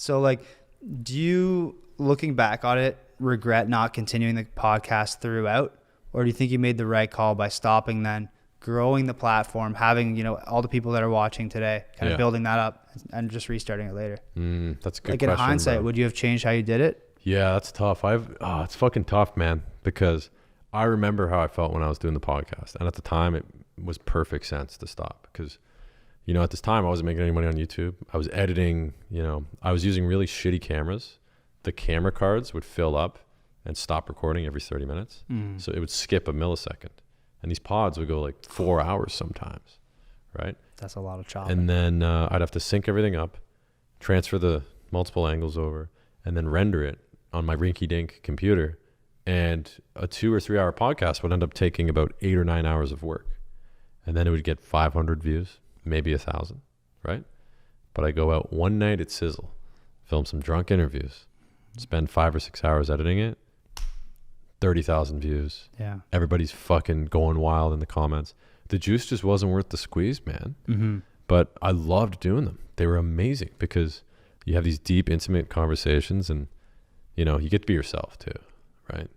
So like, do you, looking back on it, regret not continuing the podcast throughout? Or do you think you made the right call by stopping then, growing the platform, having, you know, all the people that are watching today, kind of building that up and just restarting it later? That's a good like question. In hindsight, bro. Would you have changed how you did it? Yeah, that's tough. It's fucking tough, man, because I remember how I felt when I was doing the podcast. And at the time, it was perfect sense to stop because, you know, at this time, I wasn't making any money on YouTube. I was editing, you know, I was using really shitty cameras. The camera cards would fill up and stop recording every 30 minutes. So it would skip a millisecond. And these pods would go like 4 hours sometimes, right? That's a lot of chopping. And then I'd have to sync everything up, transfer the multiple angles over, and then render it on my rinky-dink computer. And a 2 or 3 hour podcast would end up taking about 8 or 9 hours of work. And then it would get 500 views, maybe 1,000, right? But I go out one night at Sizzle, film some drunk interviews, spend 5 or 6 hours editing it, 30,000 views. Yeah. Everybody's fucking going wild in the comments. The juice just wasn't worth the squeeze, man. But I loved doing them. They were amazing because you have these deep, intimate conversations and, you know, you get to be yourself too, right?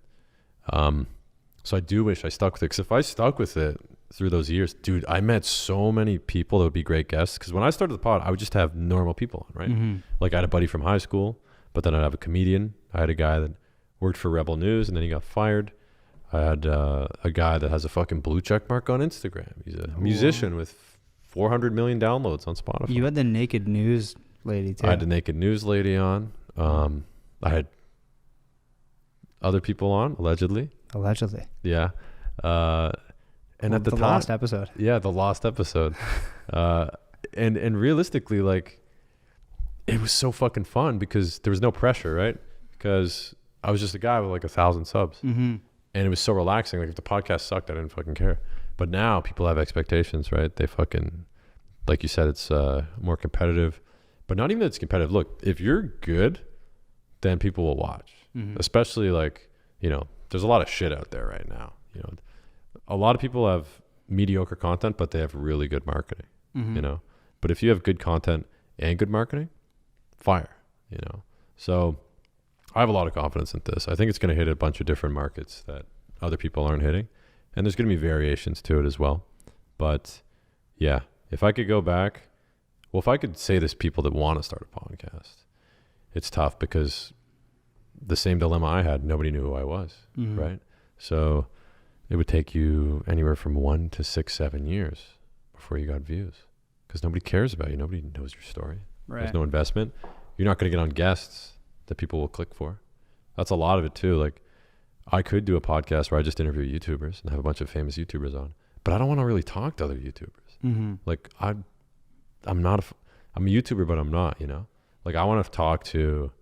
So I do wish I stuck with it, because if I stuck with it through those years, dude, I met so many people that would be great guests. Because when I started the pod, I would just have normal people on, right? Like I had a buddy from high school, but then I'd have a comedian. I had a guy that worked for Rebel News and then he got fired. I had a guy that has a fucking blue check mark on Instagram. He's a musician with 400 million downloads on Spotify. You had the naked news lady too. I had the naked news lady on. I had other people on, allegedly. Yeah. And at the time, lost episode. Yeah, the lost episode. And realistically, like, it was so fucking fun because there was no pressure, right? Because I was just a guy with like 1,000 subs. And it was so relaxing. Like if the podcast sucked, I didn't fucking care. But now people have expectations, right? They fucking, like you said, it's more competitive. But not even that it's competitive. Look, if you're good, then people will watch. Especially like, you know, there's a lot of shit out there right now. You know, a lot of people have mediocre content, but they have really good marketing, you know? But if you have good content and good marketing, fire, you know? So I have a lot of confidence in this. I think it's going to hit a bunch of different markets that other people aren't hitting. And there's going to be variations to it as well. But yeah, if I could go back, well, if I could say this to people that want to start a podcast, it's tough because the same dilemma I had, nobody knew who I was, right? So it would take you anywhere from 1 to 6, 7 years before you got views because nobody cares about you. Nobody knows your story. Right. There's no investment. You're not going to get on guests that people will click for. That's a lot of it too. Like I could do a podcast where I just interview YouTubers and have a bunch of famous YouTubers on, but I don't want to really talk to other YouTubers. Like I'm a YouTuber, but I'm not, you know, like I want to talk to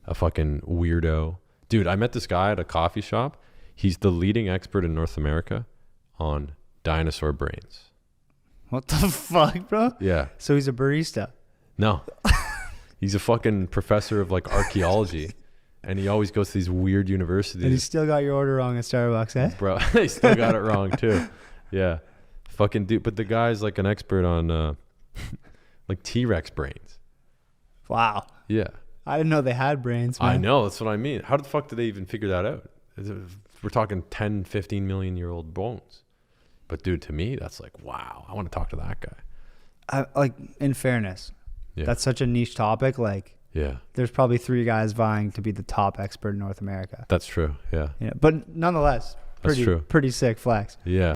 a fucking weirdo. Dude, I met this guy at a coffee shop. He's the leading expert in North America on dinosaur brains. What the fuck, bro? Yeah. So he's a barista? No. He's a fucking professor of like archaeology. And he always goes to these weird universities. And he still got your order wrong at Starbucks, eh? Bro, he still got it wrong too. Yeah. Fucking dude. But the guy's like an expert on like T-Rex brains. Wow. Yeah. I didn't know they had brains, man. I know. That's what I mean. How the fuck did they even figure that out? We're talking 10, 15 million year old bones. But dude, to me, that's like, wow, I want to talk to that guy. Like, in fairness, that's such a niche topic. Like, there's probably 3 guys vying to be the top expert in North America. That's true. Yeah. But nonetheless, pretty sick flex. Yeah.